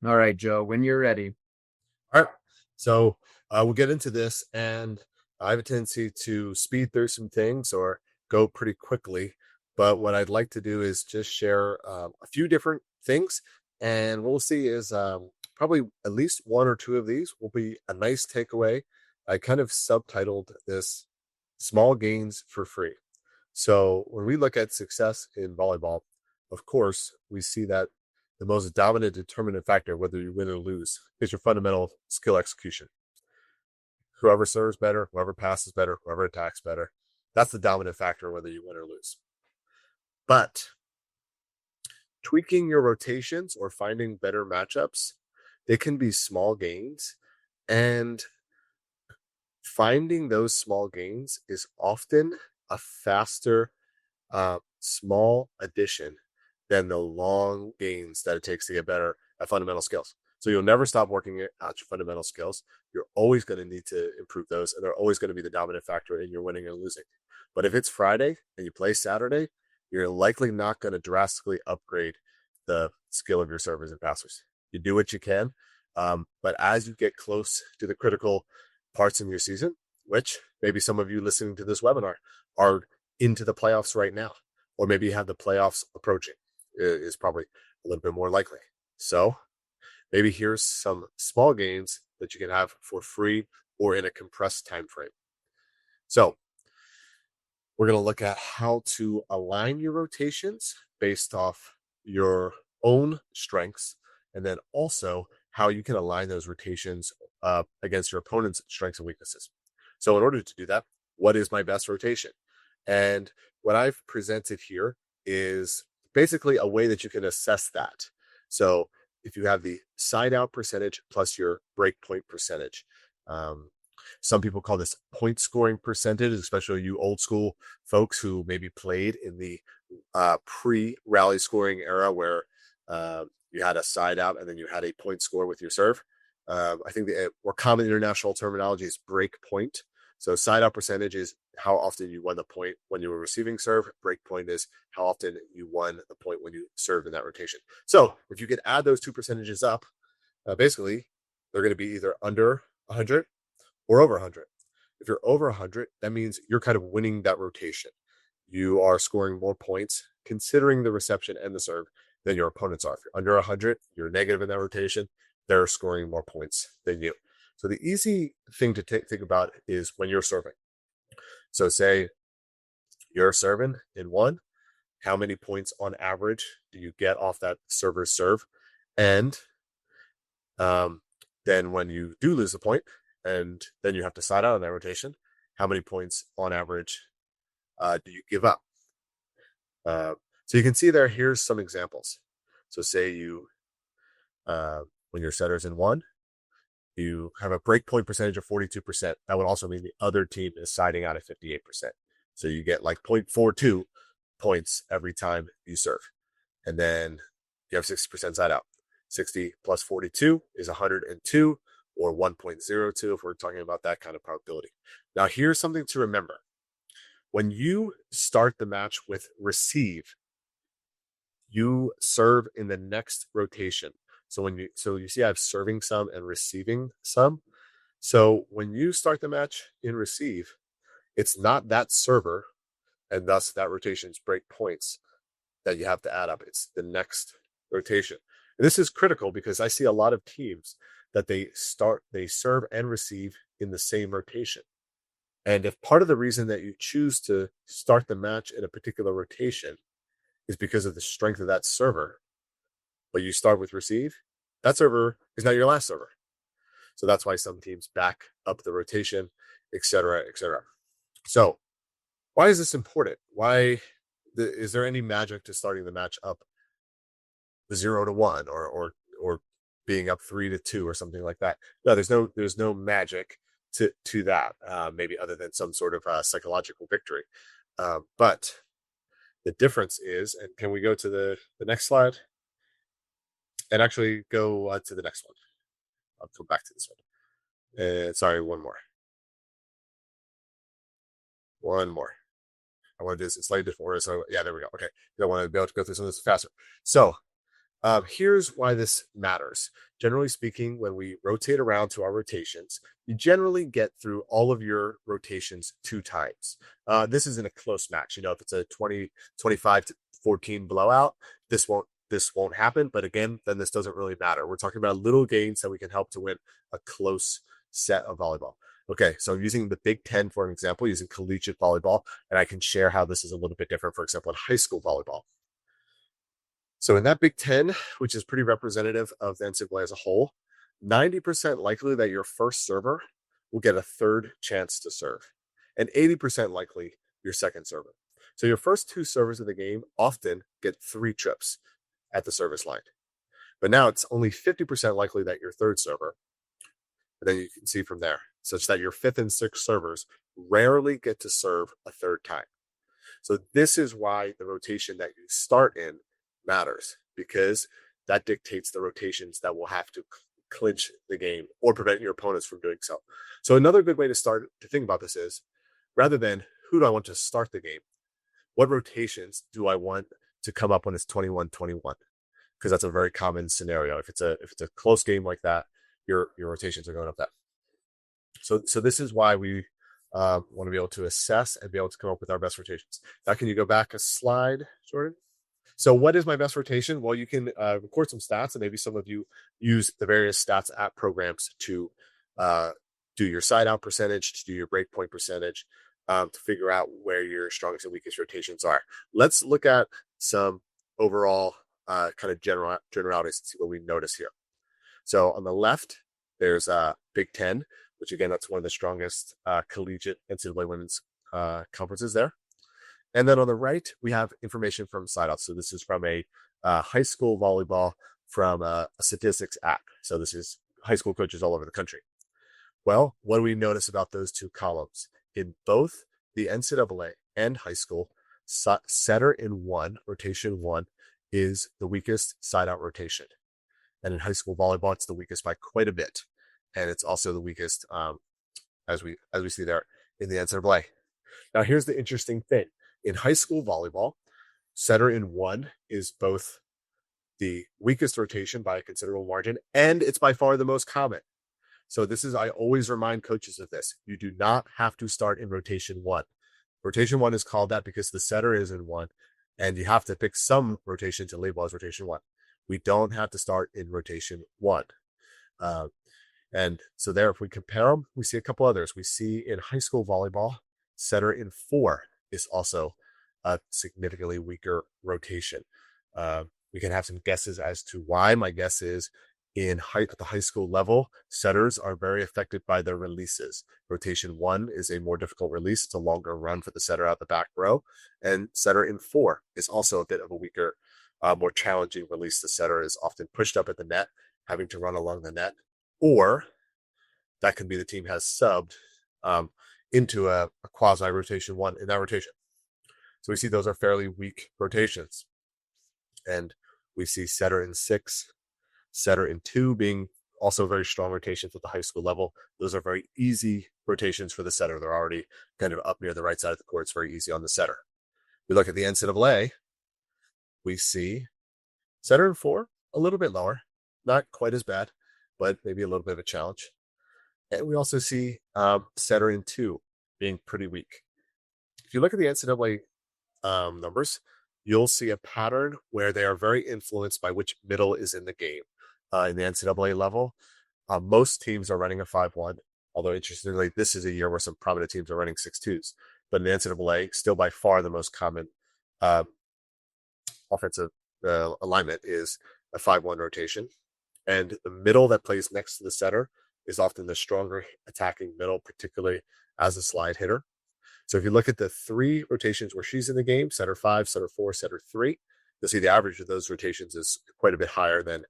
All right, Joe, when you're ready. All right. So we'll get into this, and I have a tendency to speed through some things or go pretty quickly. But what I'd like to do is just share a few different things, and what we'll see is probably at least one or two of these will be a nice takeaway. I kind of subtitled this "Small Gains for Free." So when we look at success in volleyball, of course, we see that the most dominant determinant factor, whether you win or lose, is your fundamental skill execution. Whoever serves better, whoever passes better, whoever attacks better, that's the dominant factor, whether you win or lose. But tweaking your rotations or finding better matchups, they can be small gains. And finding those small gains is often a faster, small addition than the long gains that it takes to get better at fundamental skills. So you'll never stop working at your fundamental skills. You're always going to need to improve those, and they're always going to be the dominant factor in your winning and losing. But if it's Friday and you play Saturday, you're likely not going to drastically upgrade the skill of your servers and passers. You do what you can, but as you get close to the critical parts in your season, which maybe some of you listening to this webinar are into the playoffs right now, or maybe you have the playoffs approaching, is probably a little bit more likely. So maybe here's some small gains that you can have for free or in a compressed time frame. So we're going to look at how to align your rotations based off your own strengths, and then also how you can align those rotations against your opponent's strengths and weaknesses. So in order to do that, what is my best rotation? And what I've presented here is basically a way that you can assess that. So if you have the side out percentage plus your breakpoint percentage, some people call this point scoring percentage, especially you old school folks who maybe played in the pre-rally scoring era where you had a side out and then you had a point score with your serve. I think the more common international terminology is break point. So side out percentage is how often you won the point when you were receiving serve. Break point is how often you won the point when you served in that rotation. So if you could add those two percentages up, basically they're going to be either under 100 or over 100. If you're over 100, that means you're kind of winning that rotation. You are scoring more points considering the reception and the serve than your opponents are. If you're under 100, you're negative in that rotation. They're scoring more points than you. So the easy thing to think about is when you're serving. So say you're serving in one, how many points on average do you get off that server's serve? And then when you do lose a point, and then you have to side out on that rotation, how many points on average do you give up? So you can see there, here's some examples. So say you, when your setter's in one, you have a breakpoint percentage of 42%. That would also mean the other team is siding out at 58%. So you get like 0.42 points every time you serve. And then you have 60% side out. 60 plus 42 is 102 or 1.02 if we're talking about that kind of probability. Now, here's something to remember. When you start the match with receive, you serve in the next rotation. So you see I have serving some and receiving some. So when you start the match in receive, it's not that server and thus that rotation's break points that you have to add up. It's the next rotation. And this is critical because I see a lot of teams that they serve and receive in the same rotation. And if part of the reason that you choose to start the match in a particular rotation is because of the strength of that server, but you start with receive, that server is not your last server. So that's why some teams back up the rotation, et cetera, et cetera. So why is this important? Is there any magic to starting the match up 0-1 or being up 3-2 or something like that? No, there's no magic to that, maybe other than some sort of psychological victory. But the difference is, and can we go to the next slide? And actually go to the next one. I'll come back to this one. Sorry, one more. One more. I want to do this in slightly different order. So yeah, there we go. Okay. I want to be able to go through some of this faster. So Here's why this matters. Generally speaking, when we rotate around to our rotations, you generally get through all of your rotations 2 times. This is in a close match. If it's a 25-14 blowout, this won't happen. But again, then this doesn't really matter. We're talking about little gains that we can help to win a close set of volleyball. Okay, so I'm using the Big Ten for an example, using collegiate volleyball, and I can share how this is a little bit different, for example, in high school volleyball. So in that Big Ten, which is pretty representative of the NCAA as a whole, 90% likely that your first server will get a third chance to serve, and 80% likely your second server. So your first 2 servers of the game often get 3 trips at the service line. But now it's only 50% likely that your third server, and then you can see from there, such that your 5th and 6th servers rarely get to serve a third time. So this is why the rotation that you start in matters, because that dictates the rotations that will have to clinch the game or prevent your opponents from doing so. So another good way to start to think about this is, rather than who do I want to start the game, what rotations do I want to come up when it's 21-21? Because that's a very common scenario. If it's a close game like that, your rotations are going up that. So this is why we want to be able to assess and be able to come up with our best rotations. Now, can you go back a slide, Jordan? So what is my best rotation? Well, you can record some stats, and maybe some of you use the various stats app programs to do your Sideout percentage, to do your Breakpoint percentage, to figure out where your strongest and weakest rotations are. Let's look at some overall kind of generalities and see what we notice here. So on the left, there's Big Ten, which again, that's one of the strongest collegiate NCAA women's conferences there. And then on the right, we have information from Sideout. So this is from a high school volleyball from a statistics app. So this is high school coaches all over the country. Well, what do we notice about those 2 columns? In both the NCAA and high school, setter in 1, rotation 1, is the weakest Sideout rotation. And in high school volleyball, it's the weakest by quite a bit. And it's also the weakest, as we see there, in the NCAA. Now, here's the interesting thing. In high school volleyball, setter in 1 is both the weakest rotation by a considerable margin, and it's by far the most common. So I always remind coaches of this. You do not have to start in rotation 1. Rotation 1 is called that because the setter is in 1, and you have to pick some rotation to label as rotation 1. We don't have to start in rotation 1. And so there, if we compare them, we see a couple others. We see in high school volleyball, setter in 4 is also a significantly weaker rotation. We can have some guesses as to why. My guess is at the high school level, setters are very affected by their releases. Rotation 1 is a more difficult release. It's a longer run for the setter out the back row. And setter in 4 is also a bit of a weaker, more challenging release. The setter is often pushed up at the net, having to run along the net. Or that can be the team has subbed into a quasi rotation 1 in that rotation. So we see those are fairly weak rotations. And we see setter in 6, setter in 2 being also very strong rotations at the high school level. Those are very easy rotations for the setter. They're already kind of up near the right side of the court. It's very easy on the setter. We look at the NCAA, we see setter in 4, a little bit lower, not quite as bad, but maybe a little bit of a challenge. And we also see setter in 2 being pretty weak. If you look at the NCAA numbers, you'll see a pattern where they are very influenced by which middle is in the game. In the NCAA level, most teams are running a 5-1, although interestingly, this is a year where some prominent teams are running 6-2s. But in the NCAA, still by far the most common offensive alignment is a 5-1 rotation. And the middle that plays next to the setter is often the stronger attacking middle, particularly as a slide hitter. So if you look at the 3 rotations where she's in the game, setter 5, setter 4, setter 3, you'll see the average of those rotations is quite a bit higher than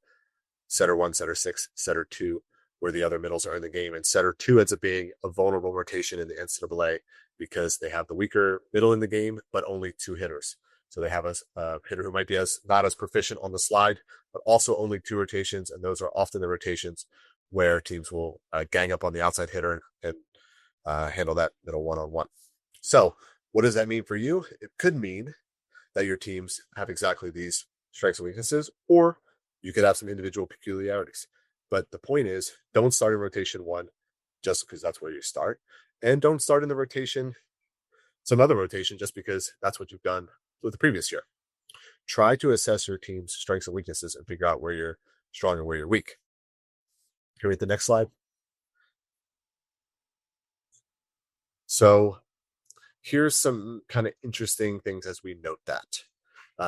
setter 1, setter 6, setter 2, where the other middles are in the game. And setter 2 ends up being a vulnerable rotation in the NCAA because they have the weaker middle in the game, but only 2 hitters. So they have a hitter who might be not as proficient on the slide, but also only 2 rotations. And those are often the rotations where teams will gang up on the outside hitter and handle that middle one-on-one. So what does that mean for you? It could mean that your teams have exactly these strengths and weaknesses, or You could have some individual peculiarities. But the point is, don't start in rotation one just because that's where you start. And don't start in the rotation, some other rotation, just because that's what you've done with the previous year. Try to assess your team's strengths and weaknesses and figure out where you're strong and where you're weak. Can we hit the next slide? So here's some kind of interesting things as we note that.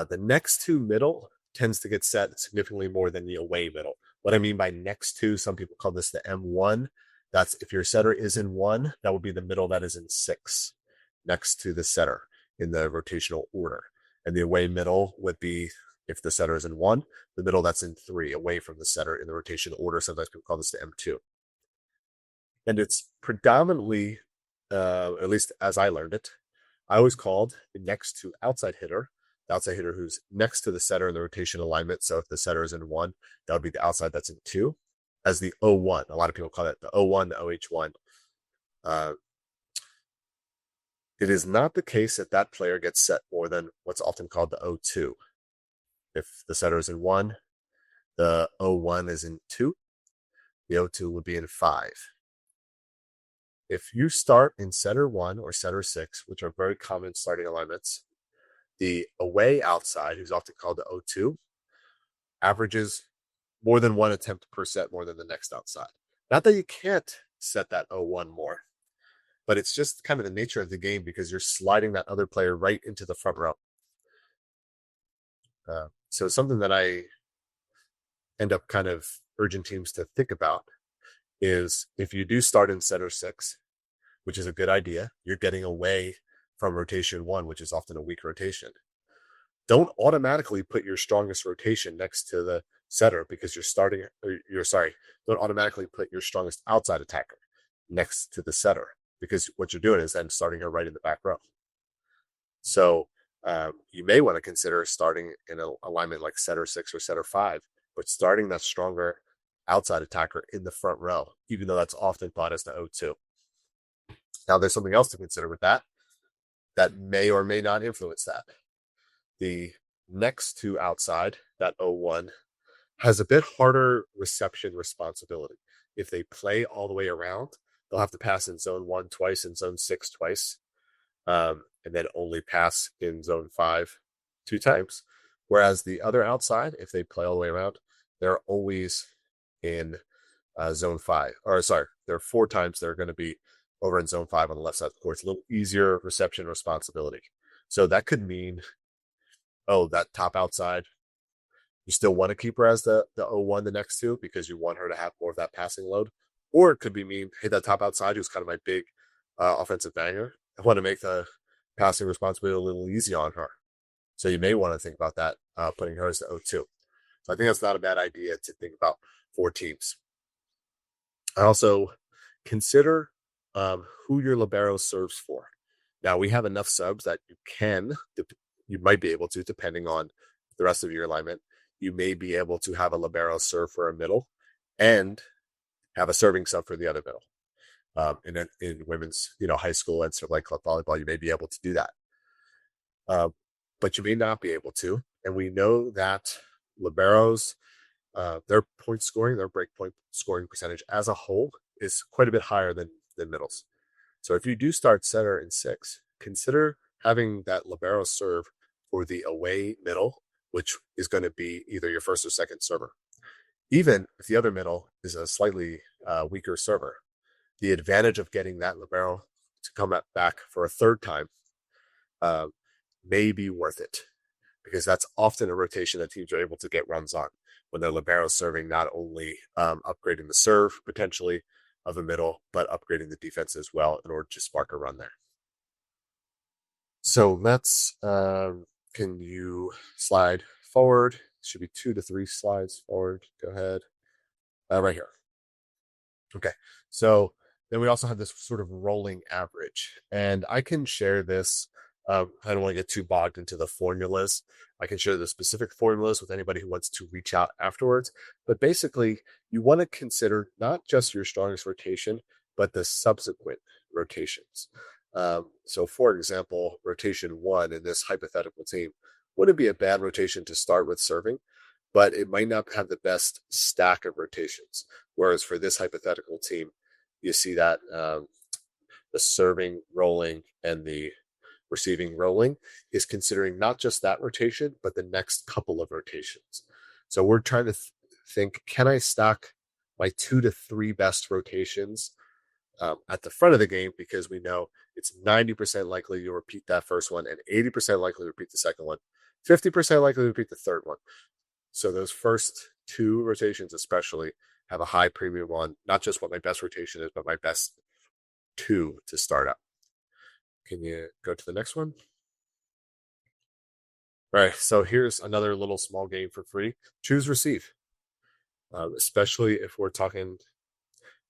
The next to middle tends to get set significantly more than the away middle. What I mean by next to, some people call this the M1. That's if your setter is in 1, that would be the middle that is in 6, next to the setter in the rotational order. And the away middle would be, if the setter is in 1, the middle that's in 3, away from the setter in the rotation order. Sometimes people call this the M2. And it's predominantly, at least as I learned it, I always called the next to outside hitter, the outside hitter who's next to the setter in the rotation alignment. So if the setter is in 1, that would be the outside that's in 2, as the O1. A lot of people call that the O1, the OH1. It is not the case that that player gets set more than what's often called the O2. If the setter is in 1, the O1 is in 2, the O2 would be in 5. If you start in setter 1 or setter 6, which are very common starting alignments, the away outside, who's often called the O2, averages more than 1 attempt per set more than the next outside. Not that you can't set that O1 more, but it's just kind of the nature of the game because you're sliding that other player right into the front row. So something that I end up kind of urging teams to think about is if you do start in setter 6, which is a good idea, you're getting away from rotation 1, which is often a weak rotation. Don't automatically put your strongest rotation next to the setter because don't automatically put your strongest outside attacker next to the setter, because what you're doing is then starting her right in the back row. So you may want to consider starting in an alignment like setter 6 or setter 5, but starting that stronger outside attacker in the front row, even though that's often thought as the O2. Now, there's something else to consider with that may or may not influence that. The next to outside, that O1, has a bit harder reception responsibility. If they play all the way around, they'll have to pass in zone 1 twice and zone 6 twice, and then only pass in zone 5 2 times. Whereas the other outside, if they play all the way around, they're always in zone 5. There are 4 times they're going to be over in zone 5 on the left side of the court. It's a little easier reception responsibility. So that could mean, that top outside, you still want to keep her as the O1, the next to, because you want her to have more of that passing load. Or it could be mean, hey, that top outside, who's kind of my big offensive banger, I want to make the passing responsibility a little easy on her. So you may want to think about that, putting her as the O2. So I think that's not a bad idea to think about for teams. I also consider who your libero serves for. Now, we have enough subs that you might be able to, depending on the rest of your alignment, you may be able to have a libero serve for a middle and have a serving sub for the other middle. In women's, high school and sort of like club volleyball, you may be able to do that. But you may not be able to. And we know that liberos, their point scoring, their breakpoint scoring percentage as a whole is quite a bit higher than middles. So if you do start setter in 6, consider having that libero serve for the away middle, which is going to be either your first or second server. Even if the other middle is a slightly weaker server, the advantage of getting that libero to come back for a third time may be worth it, because that's often a rotation that teams are able to get runs on when their libero serving, not only upgrading the serve potentially of the middle, but upgrading the defense as well in order to spark a run there. So let's, can you slide forward? Should be 2 to 3 slides forward. Go ahead. Right here. Okay. So then we also have this sort of rolling average, and I can share this. I don't want to get too bogged into the formulas. I can share the specific formulas with anybody who wants to reach out afterwards. But basically, you want to consider not just your strongest rotation, but the subsequent rotations. So for example, rotation 1 in this hypothetical team wouldn't be a bad rotation to start with serving, but it might not have the best stack of rotations. Whereas for this hypothetical team, you see that the serving rolling and the receiving rolling is considering not just that rotation, but the next couple of rotations. So we're trying to think, can I stack my 2 to 3 best rotations at the front of the game, because we know it's 90% likely you'll repeat that first one and 80% likely to repeat the second one, 50% likely to repeat the third one. So those first 2 rotations especially have a high premium on not just what my best rotation is, but my best 2 to start out. Can you go to the next one? All right, so here's another little small game for free. Choose receive, especially if we're talking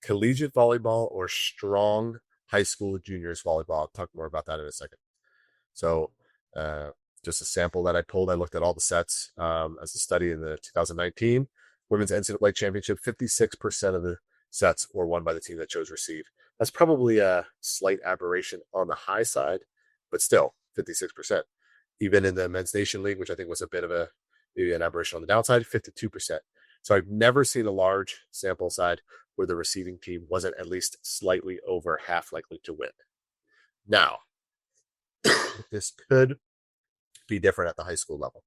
collegiate volleyball or strong high school juniors volleyball. I'll talk more about that in a second. So just a sample that I pulled, I looked at all the sets as a study in the 2019 Women's NCAA Championship. 56% of the sets were won by the team that chose receive. That's probably a slight aberration on the high side, but still 56%. Even in the Men's Nation League, which I think was a bit of maybe an aberration on the downside, 52%. So I've never seen a large sample side where the receiving team wasn't at least slightly over half likely to win. Now, this could be different at the high school level.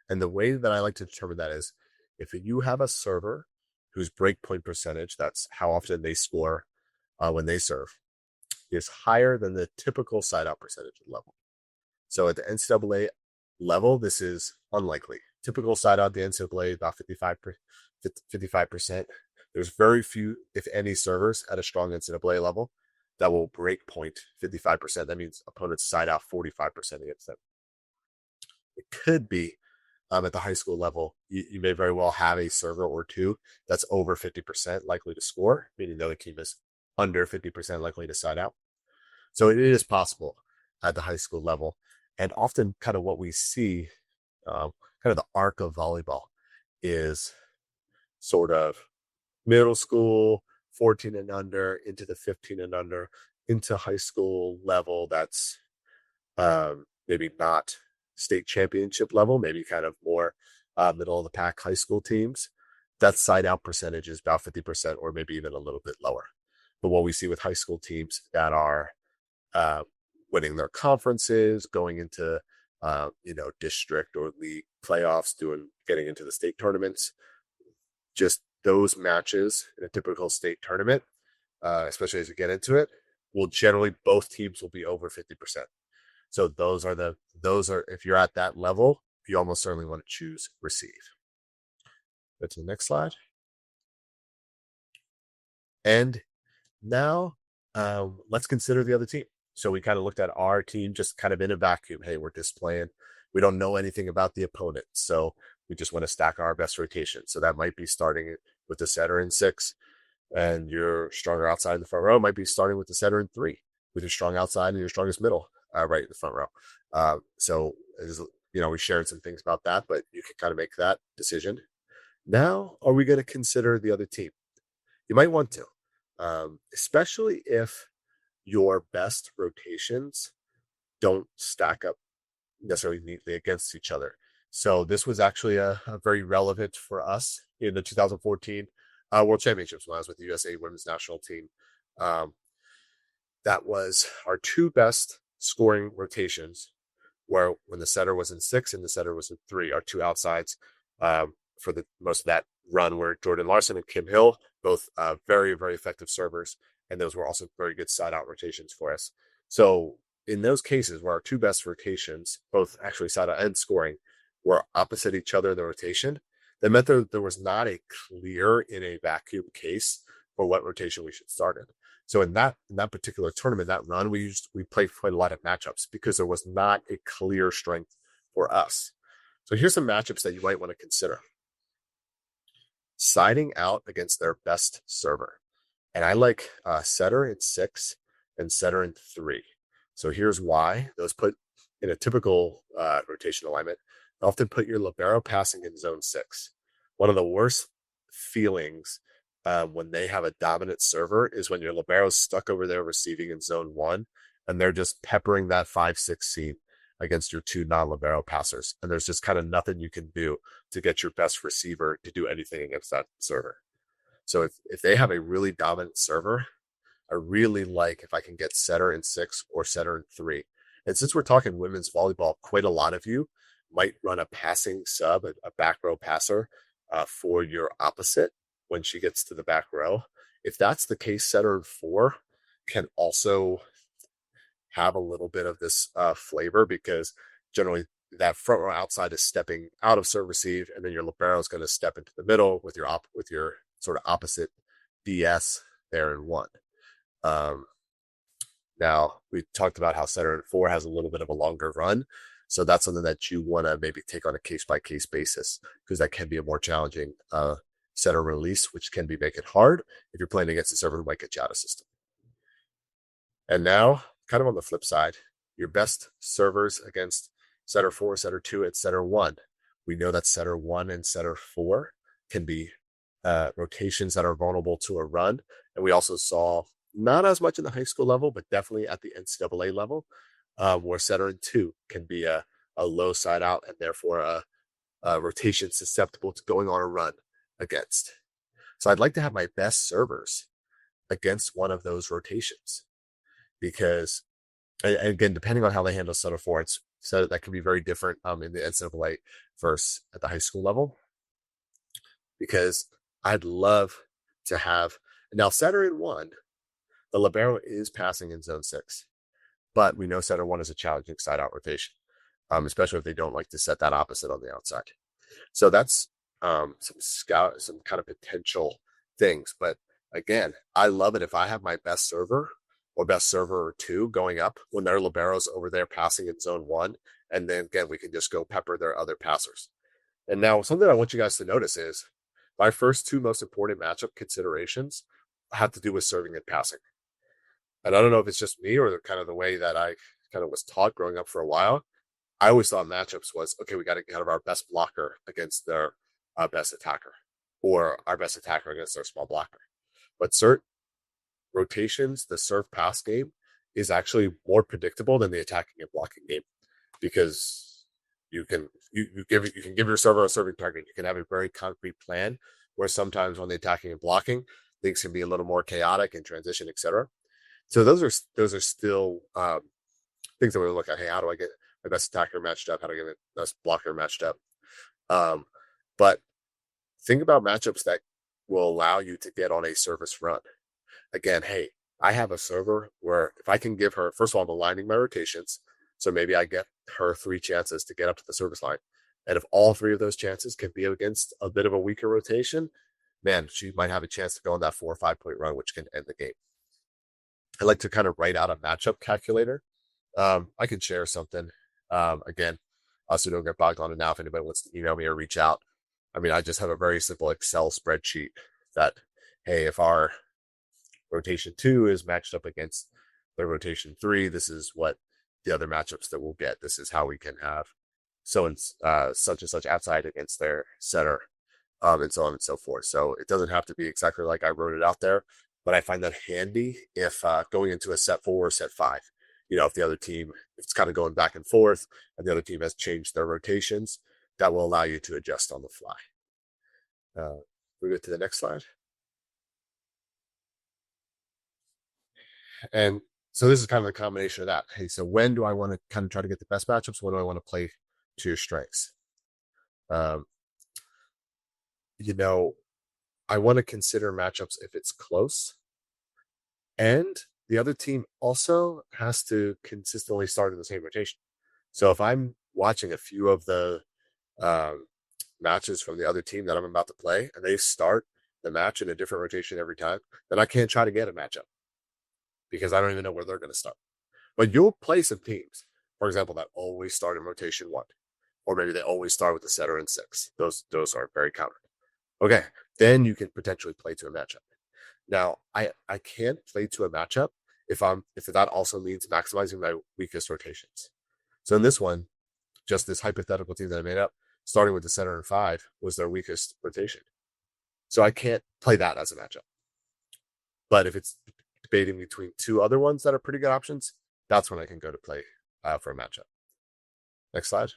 And the way that I like to determine that is if you have a server whose breakpoint percentage, that's how often they score when they serve, is higher than the typical side-out percentage level. So at the NCAA level, this is unlikely. Typical side-out at the NCAA, about 55%. There's very few, if any, servers at a strong NCAA level that will break point 55%. That means opponents side out 45% against them. It could be at the high school level, you may very well have a server or two that's over 50% likely to score, meaning the other team is under 50% likely to side out. So it is possible at the high school level. And often kind of what we see, kind of the arc of volleyball is sort of middle school, 14 and under, into the 15 and under, into high school level that's maybe not state championship level, maybe kind of more middle of the pack high school teams. That side out percentage is about 50% or maybe even a little bit lower. But what we see with high school teams that are winning their conferences, going into district or league playoffs, getting into the state tournaments, just those matches in a typical state tournament, especially as we get into it, will generally, both teams will be over 50%. So those are if you're at that level, you almost certainly want to choose receive. Go to the next slide. And now let's consider the other team. So we kind of looked at our team just kind of in a vacuum. Hey, we're just playing. We don't know anything about the opponent. So we just want to stack our best rotation. So that might be starting with the setter in 6, and your stronger outside in the front row might be starting with the setter in 3, with your strong outside and your strongest middle right in the front row. So we shared some things about that, but you can kind of make that decision. Now, are we going to consider the other team? You might want to, especially if your best rotations don't stack up necessarily neatly against each other. So this was actually a very relevant for us in the 2014 World Championships when I was with the USA Women's National Team. That was our 2 best scoring rotations, where when the setter was in 6 and the setter was in 3, our 2 outsides for the most of that run were Jordan Larson and Kim Hill, both very, very effective servers. And those were also very good side-out rotations for us. So in those cases where our 2 best rotations, both actually side-out and scoring, were opposite each other in the rotation, that meant there was not a clear in a vacuum case for what rotation we should start in. So in that particular tournament, that run, we played quite a lot of matchups because there was not a clear strength for us. So here's some matchups that you might want to consider. Siding out against their best server. And I like setter in 6 and setter in 3. So here's why. Those put in a typical rotation alignment, often put your libero passing in zone 6. One of the worst feelings when they have a dominant server is when your libero is stuck over there receiving in zone 1, and they're just peppering that 5-6 seam against your two non-libero passers. And there's just kind of nothing you can do to get your best receiver to do anything against that server. So if they have a really dominant server, I really like if I can get setter in 6 or setter in 3. And since we're talking women's volleyball, quite a lot of you might run a passing sub, a back row passer for your opposite when she gets to the back row. If that's the case, setter in 4 can also have a little bit of this flavor, because generally that front row outside is stepping out of serve receive, and then your libero is going to step into the middle with your sort of opposite DS there in 1. Now we talked about how setter in 4 has a little bit of a longer run, so that's something that you want to maybe take on a case by case basis, because that can be a more challenging setter release, which can be make it hard if you're playing against a server who might get you out of system. And now, kind of on the flip side, your best servers against setter 4, setter 2, and setter 1. We know that setter 1 and setter 4 can be rotations that are vulnerable to a run. And we also saw, not as much in the high school level, but definitely at the NCAA level, where setter and 2 can be a low side out, and therefore a rotation susceptible to going on a run against. So I'd like to have my best servers against one of those rotations, because, and again, depending on how they handle setter 4, so that can be very different in the NCAA versus at the high school level, because I'd love to have, now setter in 1, the libero is passing in zone 6, but we know setter 1 is a challenging side out rotation, especially if they don't like to set that opposite on the outside. So that's some kind of potential things. But again, I love it if I have my best server or best server or 2 going up when their libero's over there passing in zone 1. And then again, we can just go pepper their other passers. And now something I want you guys to notice is my first 2 most important matchup considerations have to do with serving and passing. And I don't know if it's just me or kind of the way that I kind of was taught growing up for a while. I always thought matchups was, okay, we got to have our best blocker against their best attacker, or our best attacker against their small blocker. But certain rotations, the serve pass game is actually more predictable than the attacking and blocking game, because you can give your server a serving target. You can have a very concrete plan, where sometimes on the attacking and blocking, things can be a little more chaotic in transition, etc. So those are still things that we look at. Hey, how do I get my best attacker matched up? How do I get my best blocker matched up? But think about matchups that will allow you to get on a service run. Again, hey, I have a server where if I can give her, first of all, I'm aligning my rotations. So maybe I get her 3 chances to get up to the service line. And if all 3 of those chances can be against a bit of a weaker rotation, man, she might have a chance to go on that 4 or 5 point run, which can end the game. I like to kind of write out a matchup calculator. I can share something. Again, also don't get bogged on it now. If anybody wants to email me or reach out, I mean, I just have a very simple Excel spreadsheet that, hey, if our rotation 2 is matched up against the rotation 3, this is what the other matchups that we'll get. This is how we can have so and such and such outside against their setter, and so on and so forth. So it doesn't have to be exactly like I wrote it out there, but I find that handy if going into a set 4 or set 5. If the other team, if it's kind of going back and forth and the other team has changed their rotations, that will allow you to adjust on the fly. We go to the next slide. And so this is kind of a combination of that. Hey, so when do I want to kind of try to get the best matchups? When do I want to play to your strengths? I want to consider matchups if it's close, and the other team also has to consistently start in the same rotation. So if I'm watching a few of the matches from the other team that I'm about to play, and they start the match in a different rotation every time, then I can't try to get a matchup, because I don't even know where they're going to start. But you'll play some teams, for example, that always start in rotation 1, or maybe they always start with the setter in 6. Those are very common. Okay, then you can potentially play to a matchup. Now, I can't play to a matchup if that also means maximizing my weakest rotations. So in this one, just this hypothetical team that I made up, starting with the setter in 5 was their weakest rotation. So I can't play that as a matchup. But if it's debating between 2 other ones that are pretty good options, that's when I can go to play for a matchup. Next slide.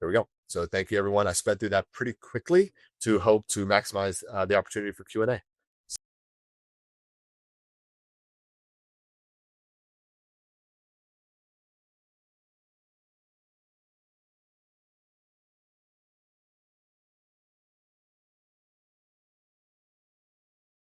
There we go. So thank you, everyone. I sped through that pretty quickly to hope to maximize the opportunity for Q&A.